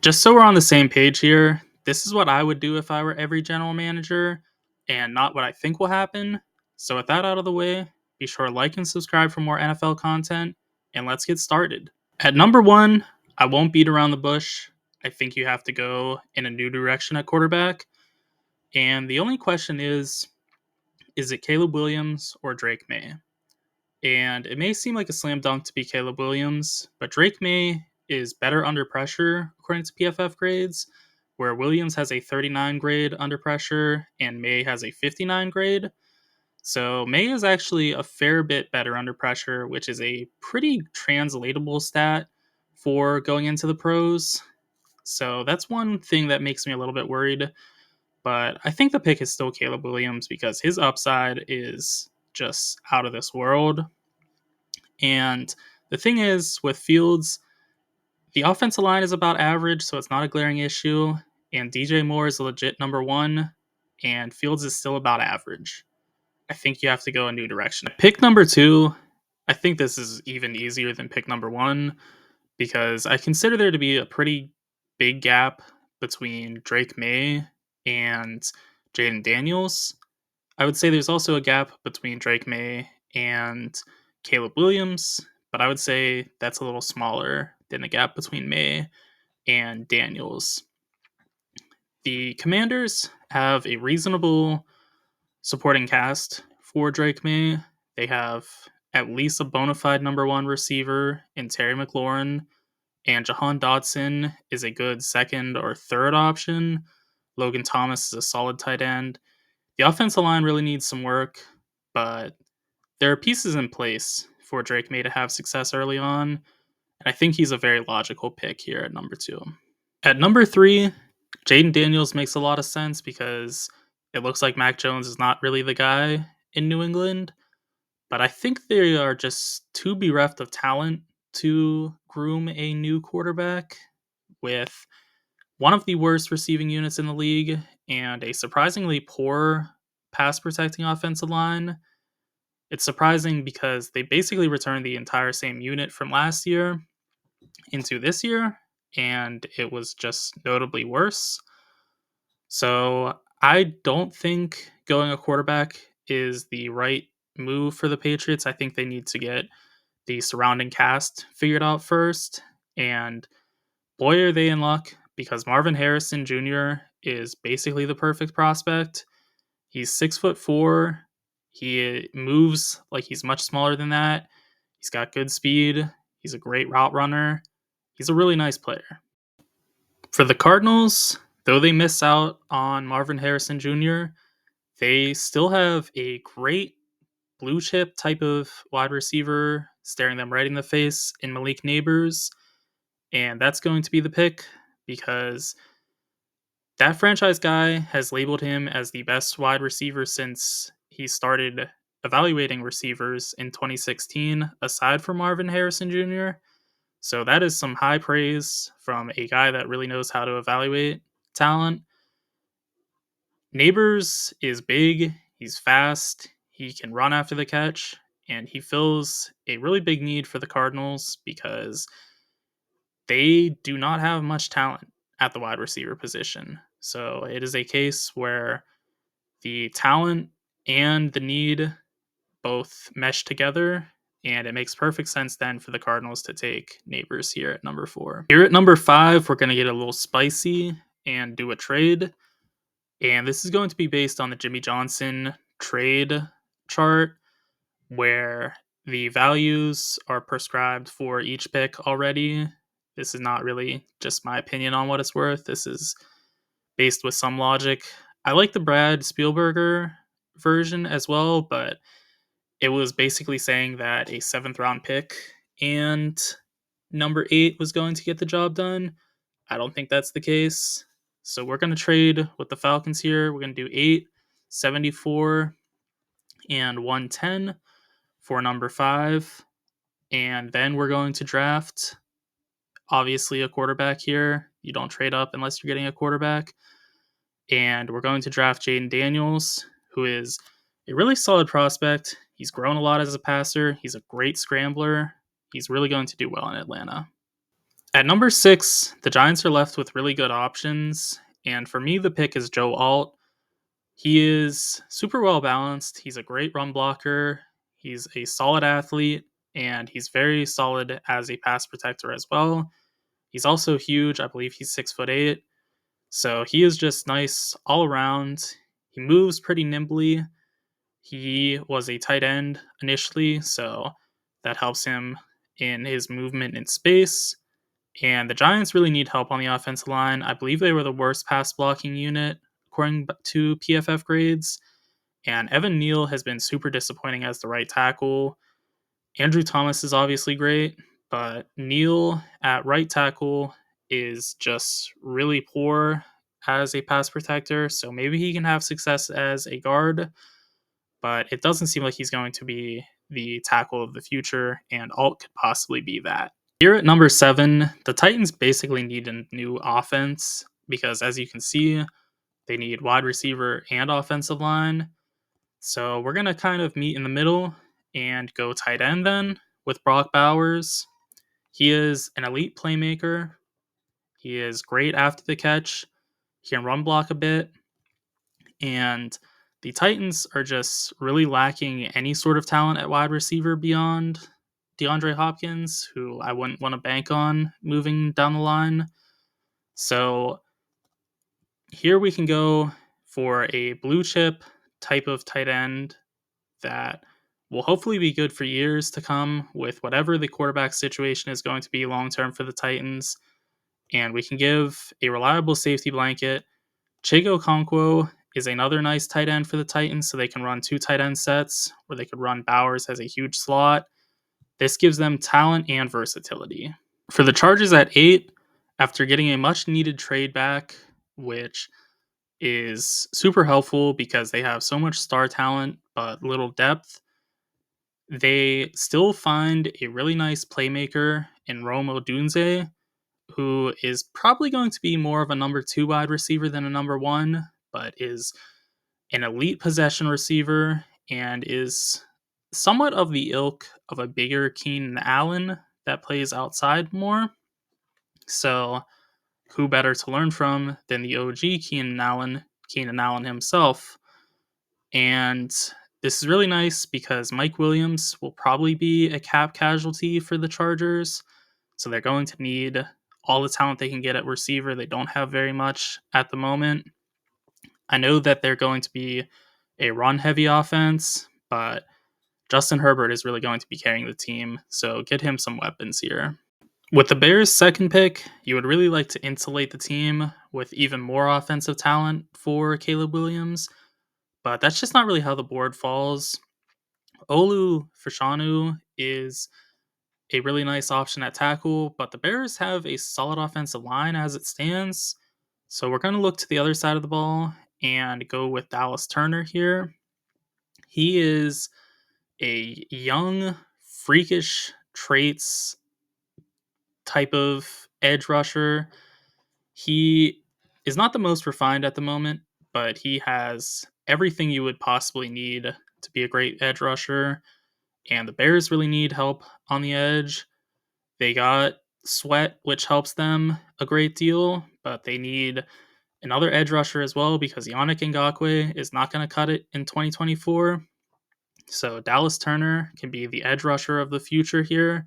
Just so we're on the same page here, this is what I would do if I were every general manager and not what I think will happen. So, with that out of the way, be sure to like and subscribe for more NFL content, and let's get started. At number one, I won't beat around the bush. I think you have to go in a new direction at quarterback. And the only question is it Caleb Williams or Drake May? And it may seem like a slam dunk to be Caleb Williams, but Drake May is better under pressure according to PFF grades, where Williams has a 39 grade under pressure and May has a 59 grade. So May is actually a fair bit better under pressure, which is a pretty translatable stat for going into the pros. So that's one thing that makes me a little bit worried. But I think the pick is still Caleb Williams because his upside is just out of this world. And the thing is, with Fields, the offensive line is about average, so it's not a glaring issue. And DJ Moore is a legit number one, and Fields is still about average. I think you have to go a new direction. Pick number two, I think this is even easier than pick number one because I consider there to be a pretty big gap between Drake May and Jaden Daniels. I would say there's also a gap between Drake May and Caleb Williams, but I would say that's a little smaller than the gap between May and Daniels. The Commanders have a reasonable supporting cast for Drake May. They have at least a bona fide number one receiver in Terry McLaurin, and Jahan Dotson is a good second or third option. Logan Thomas is a solid tight end. The offensive line really needs some work, but there are pieces in place for Drake May to have success early on, and I think he's a very logical pick here at number two. At number three, Jaden Daniels makes a lot of sense because it looks like Mac Jones is not really the guy in New England, but I think they are just too bereft of talent to groom a new quarterback with one of the worst receiving units in the league and a surprisingly poor pass protecting offensive line. It's surprising because they basically returned the entire same unit from last year into this year, and it was just notably worse. So I don't think going a quarterback is the right move for the Patriots. I think they need to get the surrounding cast figured out first. And boy, are they in luck because Marvin Harrison Jr. is basically the perfect prospect. He's 6'4". He moves like he's much smaller than that. He's got good speed. He's a great route runner. He's a really nice player. For the Cardinals, though they miss out on Marvin Harrison Jr., they still have a great blue chip type of wide receiver staring them right in the face in Malik Neighbors. And that's going to be the pick because that franchise guy has labeled him as the best wide receiver since he started evaluating receivers in 2016, aside from Marvin Harrison Jr. So that is some high praise from a guy that really knows how to evaluate talent. Neighbors is big, he's fast, he can run after the catch, and he fills a really big need for the Cardinals because they do not have much talent at the wide receiver position. So it is a case where the talent and the need both mesh together, and it makes perfect sense then for the Cardinals to take Neighbors here at number four. Here at number five, we're going to get a little spicy and do a trade. And this is going to be based on the Jimmy Johnson trade chart, where the values are prescribed for each pick already. This is not really just my opinion on what it's worth. This is based with some logic. I like the Brad Spielberger version as well, but it was basically saying that a seventh round pick and number 8 was going to get the job done. I don't think that's the case. So we're going to trade with the Falcons here. We're going to do 8, 74, and 110 for number 5. And then we're going to draft, obviously, a quarterback here. You don't trade up unless you're getting a quarterback. And we're going to draft Jaden Daniels, who is a really solid prospect. He's grown a lot as a passer. He's a great scrambler. He's really going to do well in Atlanta. At number 6, the Giants are left with really good options, and for me, the pick is Joe Alt. He is super well balanced. He's a great run blocker. He's a solid athlete, and he's very solid as a pass protector as well. He's also huge. I believe he's 6'8". So he is just nice all around. He moves pretty nimbly. He was a tight end initially, so that helps him in his movement in space. And the Giants really need help on the offensive line. I believe they were the worst pass blocking unit according to PFF grades. And Evan Neal has been super disappointing as the right tackle. Andrew Thomas is obviously great, but Neal at right tackle is just really poor as a pass protector. So maybe he can have success as a guard, but it doesn't seem like he's going to be the tackle of the future, and Alt could possibly be that. Here at number 7, the Titans basically need a new offense because, as you can see, they need wide receiver and offensive line. So we're going to kind of meet in the middle and go tight end then with Brock Bowers. He is an elite playmaker. He is great after the catch. He can run block a bit. And the Titans are just really lacking any sort of talent at wide receiver beyond DeAndre Hopkins, who I wouldn't want to bank on moving down the line. So here we can go for a blue chip type of tight end that will hopefully be good for years to come with whatever the quarterback situation is going to be long term for the Titans. And we can give a reliable safety blanket. Chigo Okonkwo is another nice tight end for the Titans, so they can run 2 tight end sets, where they could run Bowers as a huge slot. This gives them talent and versatility. For the Chargers at 8, after getting a much needed trade back, which is super helpful because they have so much star talent but little depth, they still find a really nice playmaker in Rome Odunze, who is probably going to be more of a number 2 wide receiver than a number 1, but is an elite possession receiver and is somewhat of the ilk of a bigger Keenan Allen that plays outside more. So, who better to learn from than the OG Keenan Allen himself? And this is really nice because Mike Williams will probably be a cap casualty for the Chargers. So they're going to need all the talent they can get at receiver. They don't have very much at the moment. I know that they're going to be a run heavy offense, but Justin Herbert is really going to be carrying the team. So get him some weapons here. With the Bears' second pick, you would really like to insulate the team with even more offensive talent for Caleb Williams, but that's just not really how the board falls. Olu Fashanu is a really nice option at tackle, but the Bears have a solid offensive line as it stands. So we're going to look to the other side of the ball and go with Dallas Turner here. He is a young, freakish traits type of edge rusher. He is not the most refined at the moment, but he has everything you would possibly need to be a great edge rusher. And the Bears really need help on the edge. They got Sweat, which helps them a great deal, but they need another edge rusher as well because Yannick Ngakoue is not going to cut it in 2024. So Dallas Turner can be the edge rusher of the future here,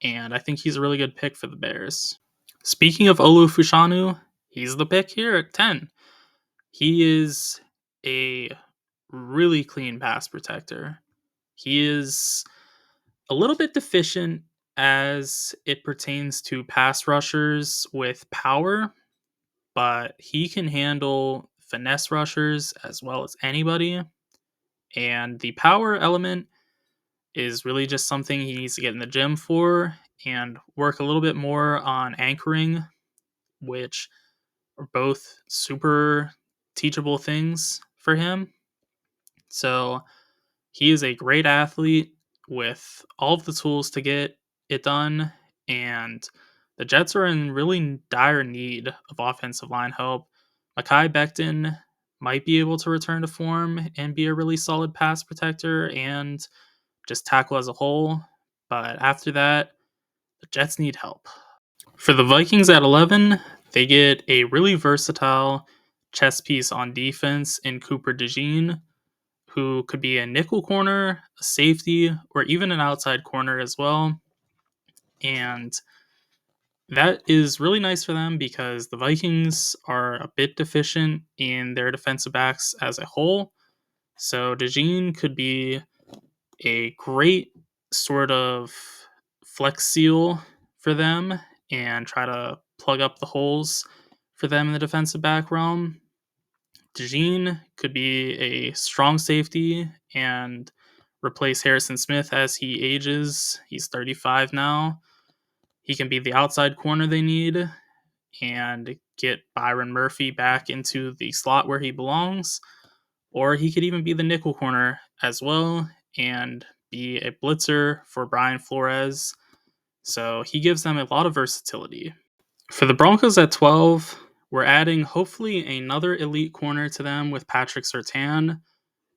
and I think he's a really good pick for the Bears. Speaking of Olu Fashanu, he's the pick here at 10. He is a really clean pass protector. He is a little bit deficient as it pertains to pass rushers with power, but he can handle finesse rushers as well as anybody. And the power element is really just something he needs to get in the gym for and work a little bit more on anchoring, which are both super teachable things for him. So he is a great athlete with all of the tools to get it done, and the Jets are in really dire need of offensive line help. Mekhi Becton might be able to return to form and be a really solid pass protector and just tackle as a whole, but after that, the Jets need help. For the Vikings at 11, they get a really versatile chess piece on defense in Cooper DeJean, who could be a nickel corner, a safety, or even an outside corner as well. And that is really nice for them because the Vikings are a bit deficient in their defensive backs as a whole. So DeJean could be a great sort of flex seal for them and try to plug up the holes for them in the defensive back realm. DeJean could be a strong safety and replace Harrison Smith as he ages. He's 35 now. He can be the outside corner they need and get Byron Murphy back into the slot where he belongs. Or he could even be the nickel corner as well and be a blitzer for Brian Flores. So he gives them a lot of versatility. For the Broncos at 12, we're adding hopefully another elite corner to them with Patrick Surtain.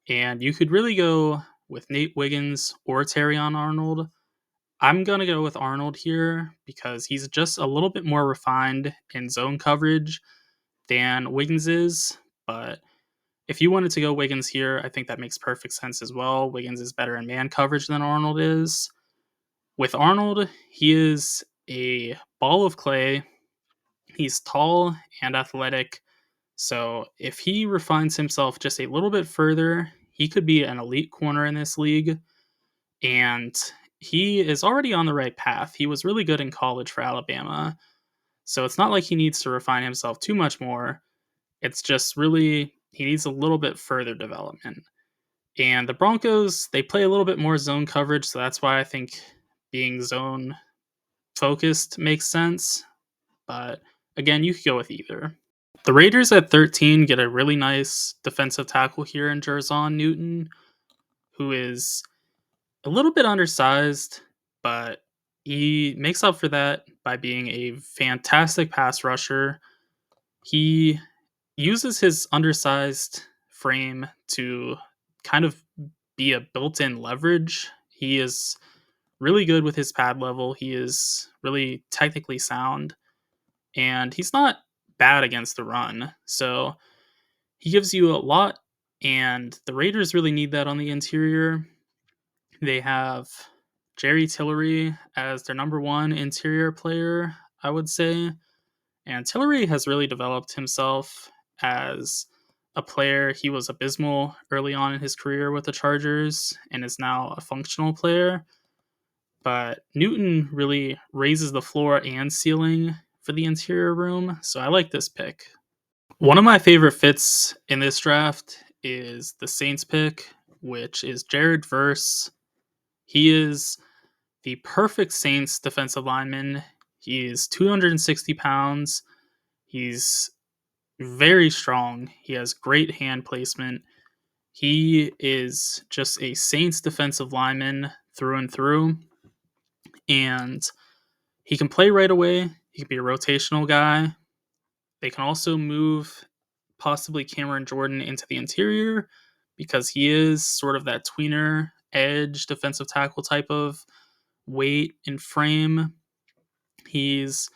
And you could really go with Nate Wiggins or Terrion Arnold. I'm going to go with Arnold here because he's just a little bit more refined in zone coverage than Wiggins is. But if you wanted to go Wiggins here, I think that makes perfect sense as well. Wiggins is better in man coverage than Arnold is. With Arnold, he is a ball of clay. He's tall and athletic. So if he refines himself just a little bit further, he could be an elite corner in this league. And he is already on the right path. He was really good in college for Alabama. So it's not like he needs to refine himself too much more. It's just really, he needs a little bit further development. And the Broncos, they play a little bit more zone coverage. So that's why I think being zone focused makes sense. But again, you could go with either. The Raiders at 13 get a really nice defensive tackle here in Jerzon Newton, who is a little bit undersized, but he makes up for that by being a fantastic pass rusher. He uses his undersized frame to kind of be a built-in leverage. He is really good with his pad level. He is really technically sound, and he's not bad against the run. So he gives you a lot, and the Raiders really need that on the interior. They have Jerry Tillery as their number one interior player, I would say. And Tillery has really developed himself as a player. He was abysmal early on in his career with the Chargers and is now a functional player. But Newton really raises the floor and ceiling for the interior room. So I like this pick. One of my favorite fits in this draft is the Saints pick, which is Jared Verse. He is the perfect Saints defensive lineman. He is 260 pounds. He's very strong. He has great hand placement. He is just a Saints defensive lineman through and through. And he can play right away. He can be a rotational guy. They can also move possibly Cameron Jordan into the interior because he is sort of that tweener edge defensive tackle type of weight and frame. He's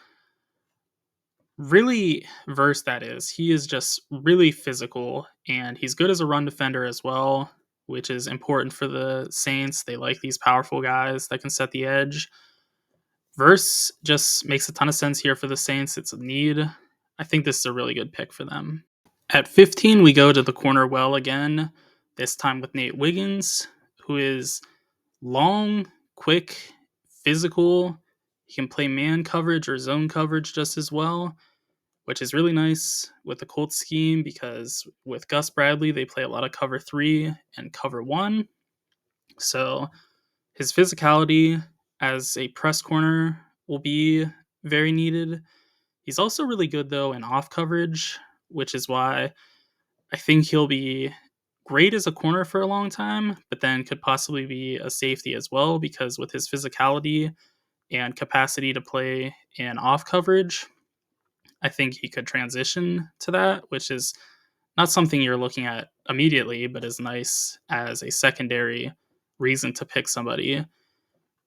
really versed, that is. He is just really physical, and he's good as a run defender as well, which is important for the Saints. They like these powerful guys that can set the edge. Verse just makes a ton of sense here for the Saints. It's a need. I think this is a really good pick for them. At 15, we go to the corner well again, this time with Nate Wiggins, who is long, quick, physical. He can play man coverage or zone coverage just as well, which is really nice with the Colts scheme because with Gus Bradley, they play a lot of cover 3 and cover 1. So his physicality as a press corner will be very needed. He's also really good, though, in off coverage, which is why I think he'll be great as a corner for a long time, but then could possibly be a safety as well because with his physicality and capacity to play in off coverage, I think he could transition to that, which is not something you're looking at immediately, but is nice as a secondary reason to pick somebody.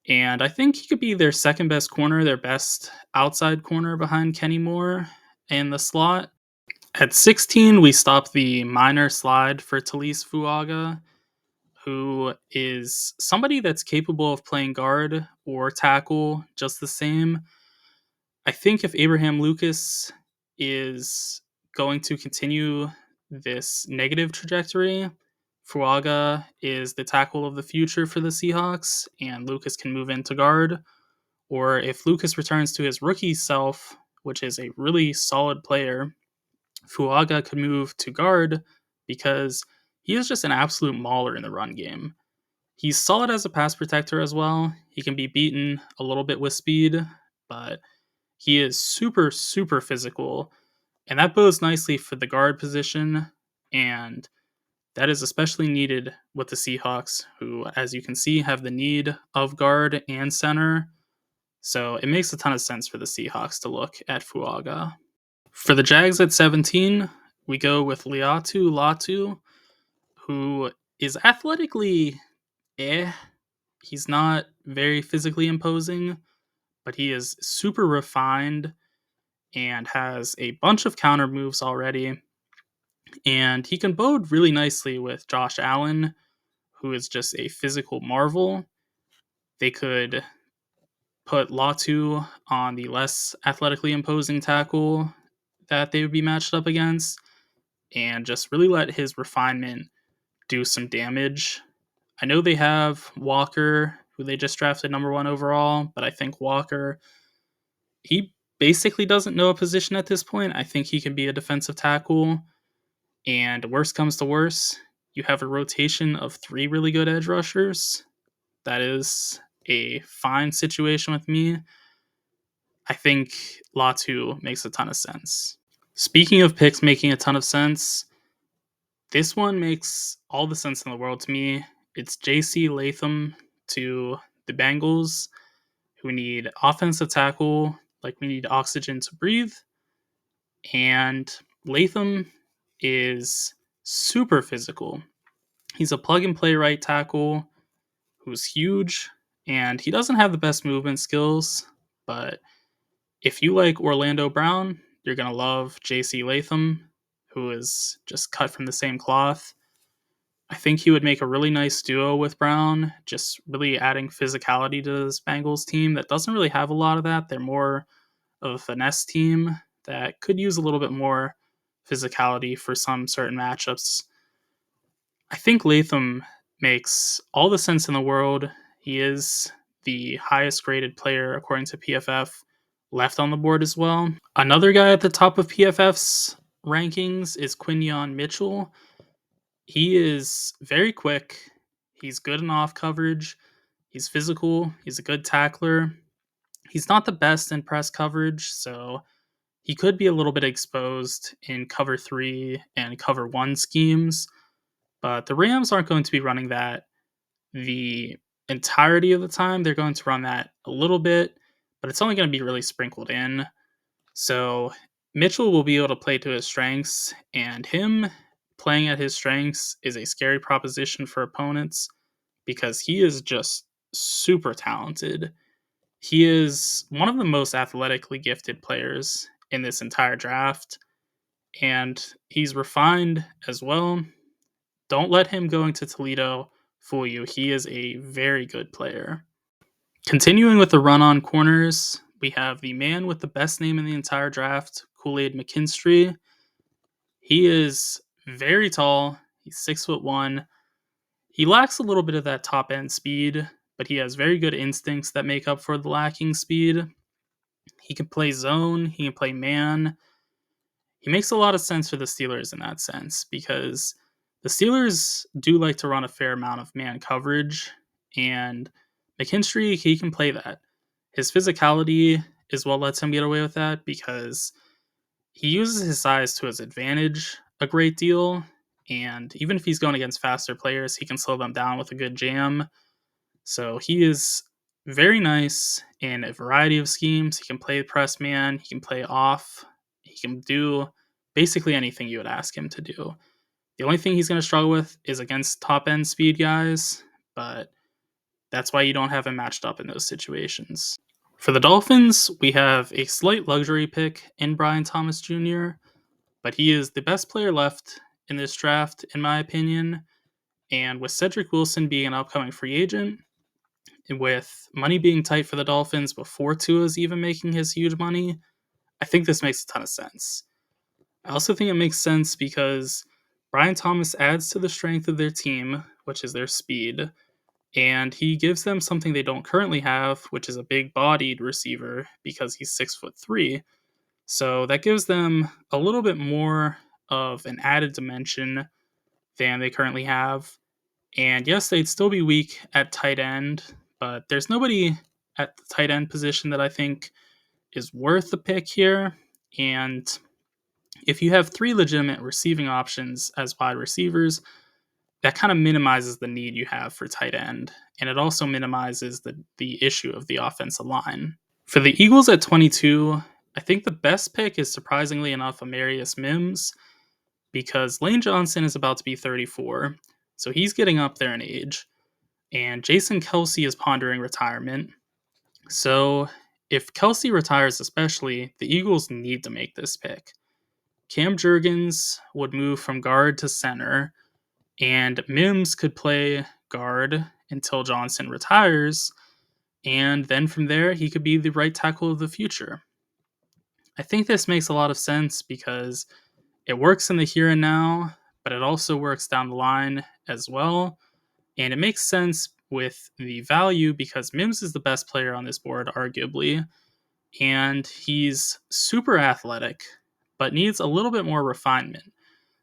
And I think he could be their second best corner, their best outside corner behind Kenny Moore in the slot. At 16, we stop the minor slide for Talise Fuaga, who is somebody that's capable of playing guard or tackle just the same. I think if Abraham Lucas is going to continue this negative trajectory, Fuaga is the tackle of the future for the Seahawks, and Lucas can move into guard. Or if Lucas returns to his rookie self, which is a really solid player, Fuaga could move to guard because he is just an absolute mauler in the run game. He's solid as a pass protector as well. He can be beaten a little bit with speed, but he is super, super physical, and that bodes nicely for the guard position. And that is especially needed with the Seahawks, who, as you can see, have the need of guard and center. So it makes a ton of sense for the Seahawks to look at Fuaga. For the Jags at 17, we go with Liatu Latu, who is athletically eh. He's not very physically imposing, but he is super refined and has a bunch of counter moves already. And he can bode really nicely with Josh Allen, who is just a physical marvel. They could put Latu on the less athletically imposing tackle that they would be matched up against and just really let his refinement do some damage. I know they have Walker, who they just drafted number 1 overall, but I think Walker, he basically doesn't know a position at this point. I think he can be a defensive tackle. And worst comes to worst, you have a rotation of 3 really good edge rushers. That is a fine situation with me. I think Latu makes a ton of sense. Speaking of picks making a ton of sense, this one makes all the sense in the world to me. It's J.C. Latham to the Bengals, who need offensive tackle, like we need oxygen to breathe. And Latham is super physical. He's a plug and play right tackle who's huge, and he doesn't have the best movement skills, but if you like Orlando Brown, you're going to love J.C. Latham, who is just cut from the same cloth. I think he would make a really nice duo with Brown, just really adding physicality to this Bengals team that doesn't really have a lot of that. They're more of a finesse team that could use a little bit more physicality for some certain matchups. I think Latham makes all the sense in the world. He is the highest graded player according to PFF left on the board as well. Another guy at the top of PFF's rankings is Quinyon Mitchell. He is very quick. He's good in off coverage. He's physical. He's a good tackler. He's not the best in press coverage, so he could be a little bit exposed in cover 3 and cover 1 schemes, but the Rams aren't going to be running that the entirety of the time. They're going to run that a little bit, but it's only going to be really sprinkled in. So Mitchell will be able to play to his strengths, and him playing at his strengths is a scary proposition for opponents because he is just super talented. He is one of the most athletically gifted players in this entire draft, and he's refined as well. Don't let him going to Toledo fool you. He is a very good player. Continuing with the run on corners, we have the man with the best name in the entire draft, Kool-Aid McKinstry. He is very tall. He's 6'1". He lacks a little bit of that top end speed, but he has very good instincts that make up for the lacking speed. He can play zone, he can play man. He makes a lot of sense for the Steelers in that sense because the Steelers do like to run a fair amount of man coverage, and McKinstry, he can play that. His physicality is what lets him get away with that because he uses his size to his advantage a great deal, and even if he's going against faster players, he can slow them down with a good jam. So he is very nice in a variety of schemes. He can play press man, he can play off, he can do basically anything you would ask him to do. The only thing he's going to struggle with is against top end speed guys, but That's why you don't have him matched up in those situations. For the Dolphins, we have a slight luxury pick in Brian Thomas Jr., but he is the best player left in this draft, in my opinion. And with Cedric Wilson being an upcoming free agent, and with money being tight for the Dolphins before Tua's even making his huge money, I think this makes a ton of sense. I also think it makes sense because Brian Thomas adds to the strength of their team, which is their speed, and he gives them something they don't currently have, which is a big-bodied receiver because he's 6'3". So that gives them a little bit more of an added dimension than they currently have. And yes, they'd still be weak at tight end, but there's nobody at the tight end position that I think is worth the pick here. And if you have three legitimate receiving options as wide receivers, that kind of minimizes the need you have for tight end. And it also minimizes the issue of the offensive line. For the Eagles at 22, I think the best pick is surprisingly enough Amarius Mims because Lane Johnson is about to be 34. So he's getting up there in age. And Jason Kelsey is pondering retirement. So if Kelsey retires, especially, the Eagles need to make this pick. Cam Jurgens would move from guard to center, and Mims could play guard until Johnson retires, and then from there, he could be the right tackle of the future. I think this makes a lot of sense because it works in the here and now, but it also works down the line as well. And it makes sense with the value because Mims is the best player on this board, arguably. And he's super athletic, but needs a little bit more refinement.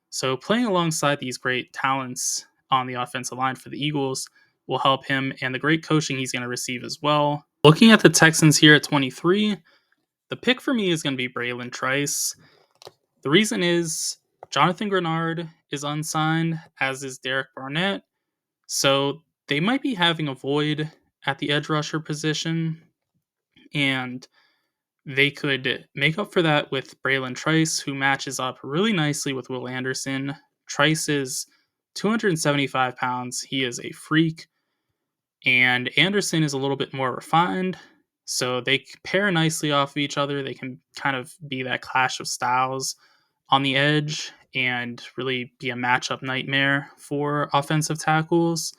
So playing alongside these great talents on the offensive line for the Eagles will help him and the great coaching he's going to receive as well. Looking at the Texans here at 23, the pick for me is going to be Braylon Trice. The reason is Jonathan Grenard is unsigned, as is Derek Barnett. So they might be having a void at the edge rusher position, and they could make up for that with Braylon Trice, who matches up really nicely with Will Anderson. Trice is 275 pounds. He is a freak. And Anderson is a little bit more refined. So they pair nicely off of each other. They can kind of be that clash of styles on the edge and really be a matchup nightmare for offensive tackles.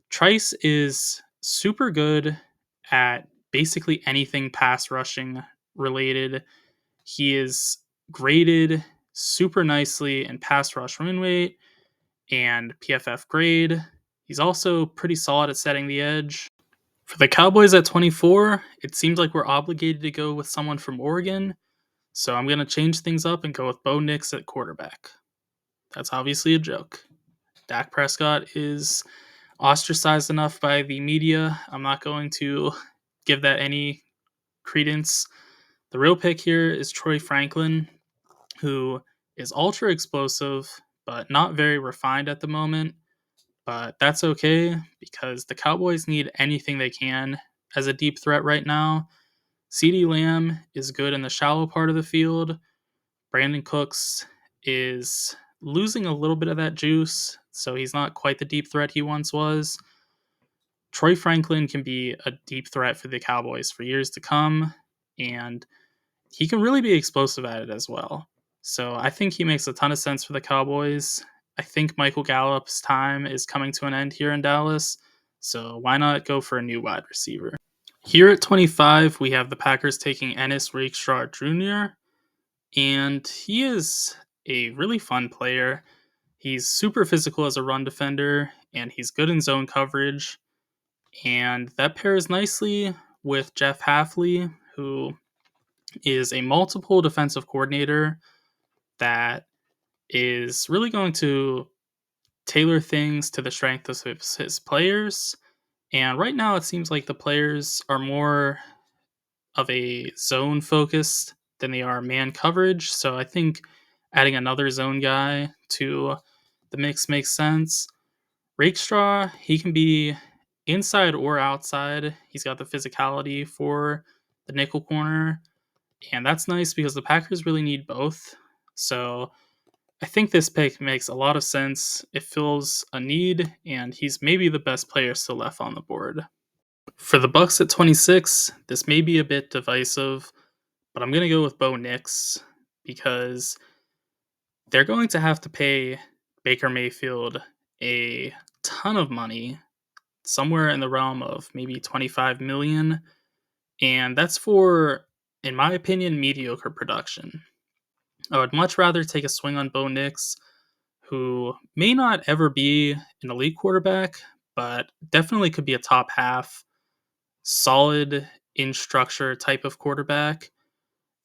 Trice is super good at basically anything pass rushing related. He is graded super nicely in pass rush win rate and PFF grade. He's also pretty solid at setting the edge. For the Cowboys at 24, it seems like we're obligated to go with someone from Oregon, so I'm going to change things up and go with Bo Nix at quarterback. That's obviously a joke. Dak Prescott is ostracized enough by the media. I'm not going to give that any credence. The real pick here is Troy Franklin, who is ultra explosive, but not very refined at the moment. But that's okay because the Cowboys need anything they can as a deep threat right now. CeeDee Lamb is good in the shallow part of the field. Brandon Cooks is losing a little bit of that juice, so he's not quite the deep threat he once was. Troy Franklin can be a deep threat for the Cowboys for years to come, and he can really be explosive at it as well. So I think he makes a ton of sense for the Cowboys. I think Michael Gallup's time is coming to an end here in Dallas, so why not go for a new wide receiver? Here at 25, we have the Packers taking Ennis Rakestraw Jr., and he is a really fun player. He's super physical as a run defender, and he's good in zone coverage. And that pairs nicely with Jeff Hafley, who is a multiple defensive coordinator that is really going to tailor things to the strength of his players. And right now, it seems like the players are more of a zone focused than they are man coverage. So I think adding another zone guy to the mix makes sense. Rakestraw, he can be inside or outside. He's got the physicality for the nickel corner. And that's nice because the Packers really need both. So I think this pick makes a lot of sense. It fills a need, and he's maybe the best player still left on the board. For the Bucks at 26, this may be a bit divisive, but I'm going to go with Bo Nix because they're going to have to pay Baker Mayfield a ton of money, somewhere in the realm of maybe 25 million, and that's for, in my opinion, mediocre production. I would much rather take a swing on Bo Nix, who may not ever be an elite quarterback, but definitely could be a top half, solid in structure type of quarterback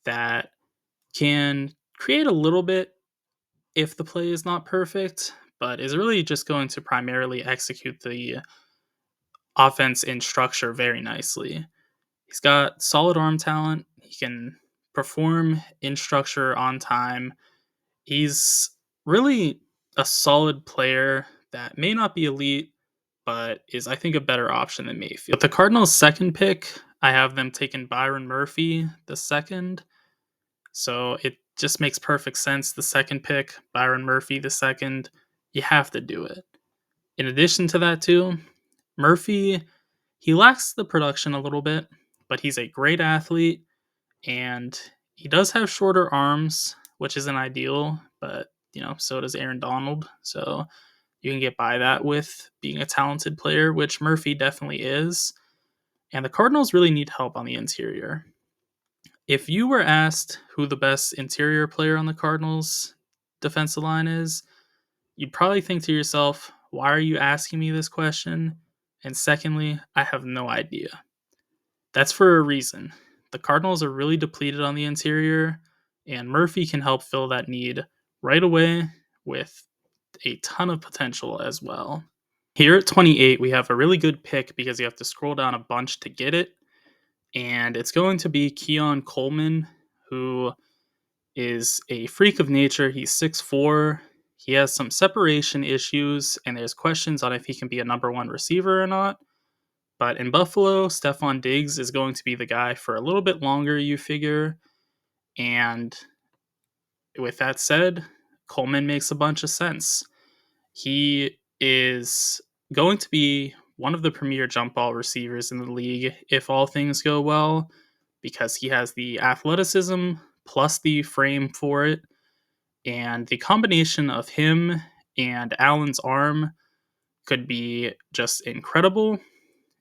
that can create a little bit if the play is not perfect, but is really just going to primarily execute the offense in structure very nicely. He's got solid arm talent. He can perform in structure on time. He's really a solid player that may not be elite, but is, I think, a better option than Mayfield. With the Cardinals' second pick, I have them taking Byron Murphy the second. So it just makes perfect sense. The second pick, Byron Murphy the second, you have to do it. In addition to that, too, Murphy, he lacks the production a little bit, but he's a great athlete, and he does have shorter arms, which isn't ideal, but so does Aaron Donald. So you can get by that with being a talented player, which Murphy definitely is. And the Cardinals really need help on the interior. If you were asked who the best interior player on the Cardinals defensive line is, you'd probably think to yourself, why are you asking me this question? And secondly, I have no idea. That's for a reason. The Cardinals are really depleted on the interior, and Murphy can help fill that need right away with a ton of potential as well. Here at 28, we have a really good pick because you have to scroll down a bunch to get it. And it's going to be Keon Coleman, who is a freak of nature. He's 6'4". He has some separation issues, and there's questions on if he can be a number one receiver or not. But in Buffalo, Stephon Diggs is going to be the guy for a little bit longer, you figure. And with that said, Coleman makes a bunch of sense. He is going to be one of the premier jump ball receivers in the league if all things go well, because he has the athleticism plus the frame for it. And the combination of him and Allen's arm could be just incredible.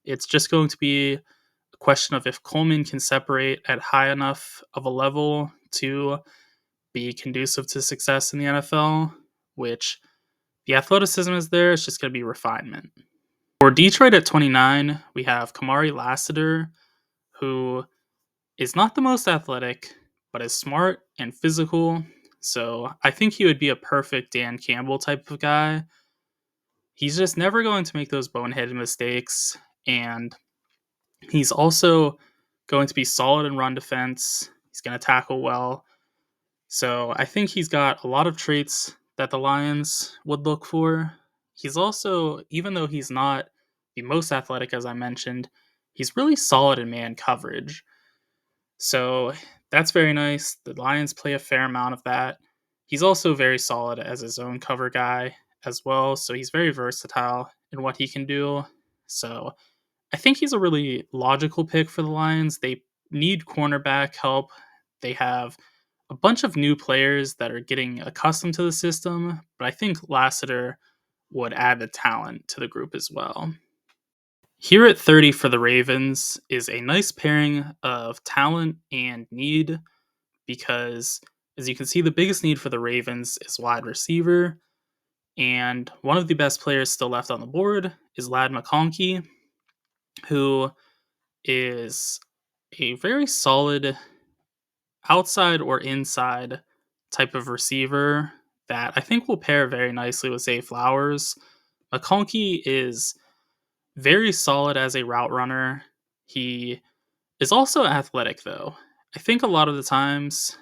It's just going to be a question of if Coleman can separate at high enough of a level to be conducive to success in the NFL, which the athleticism is there. It's just going to be refinement. For Detroit at 29, we have Kamari Lassiter, who is not the most athletic, but is smart and physical. So I think he would be a perfect Dan Campbell type of guy. He's just never going to make those boneheaded mistakes, and he's also going to be solid in run defense. He's going to tackle well. So I think he's got a lot of traits that the Lions would look for. He's also, even though he's not the most athletic, as I mentioned, he's really solid in man coverage. So that's very nice. The Lions play a fair amount of that. He's also very solid as his own cover guy as well. So he's very versatile in what he can do. So I think he's a really logical pick for the Lions. They need cornerback help. They have a bunch of new players that are getting accustomed to the system, but I think Lassiter would add the talent to the group as well. Here at 30 for the Ravens is a nice pairing of talent and need because, as you can see, the biggest need for the Ravens is wide receiver, and one of the best players still left on the board is Ladd McConkey, who is a very solid outside or inside type of receiver that I think will pair very nicely with Zay Flowers. McConkey is very solid as a route runner. He is also athletic, though. I think a lot of the times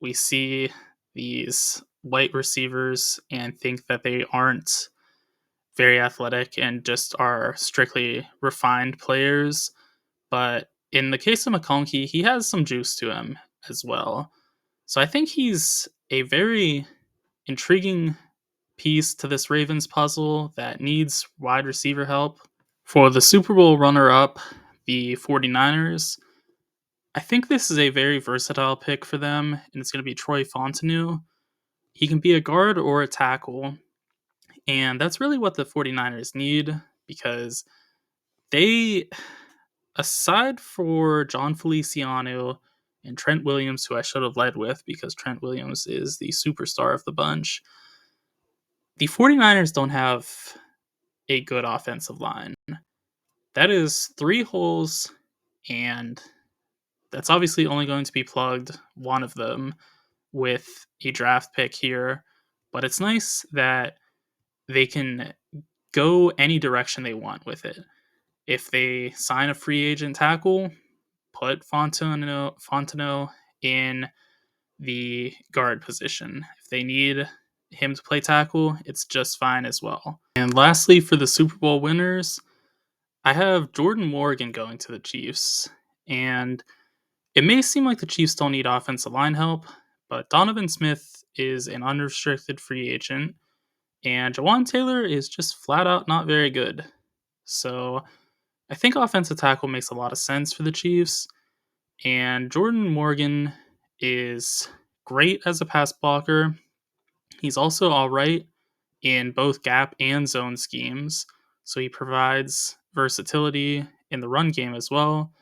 we see these white receivers and think that they aren't very athletic and just are strictly refined players. But in the case of McConkey, he has some juice to him as well. So I think he's a very intriguing piece to this Ravens puzzle that needs wide receiver help. For the Super Bowl runner up, the 49ers, I think this is a very versatile pick for them, and it's going to be Troy Fontenot. He can be a guard or a tackle, and that's really what the 49ers need because they, aside for John Feliciano and Trent Williams, who I should have led with because Trent Williams is the superstar of the bunch, the 49ers don't have a good offensive line. That is 3 holes, and that's obviously only going to be plugged, one of them, with a draft pick here. But it's nice that they can go any direction they want with it. If they sign a free agent tackle, put Fontenot in the guard position. If they need him to play tackle, it's just fine as well. And lastly, for the Super Bowl winners, I have Jordan Morgan going to the Chiefs. And it may seem like the Chiefs don't need offensive line help, but Donovan Smith is an unrestricted free agent, and Jawan Taylor is just flat out not very good. So I think offensive tackle makes a lot of sense for the Chiefs, and Jordan Morgan is great as a pass blocker. He's also all right in both gap and zone schemes, so he provides versatility in the run game as well.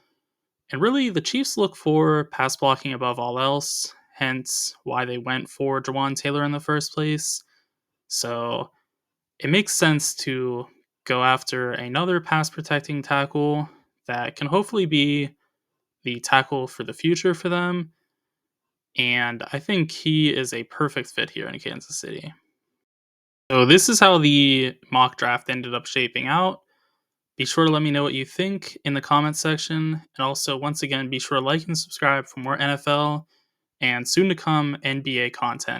And really, the Chiefs look for pass blocking above all else, hence why they went for Jawan Taylor in the first place. So it makes sense to go after another pass protecting tackle that can hopefully be the tackle for the future for them. And I think he is a perfect fit here in Kansas City. So this is how the mock draft ended up shaping out. Be sure to let me know what you think in the comments section. And also, once again, be sure to like and subscribe for more NFL and soon to come NBA content.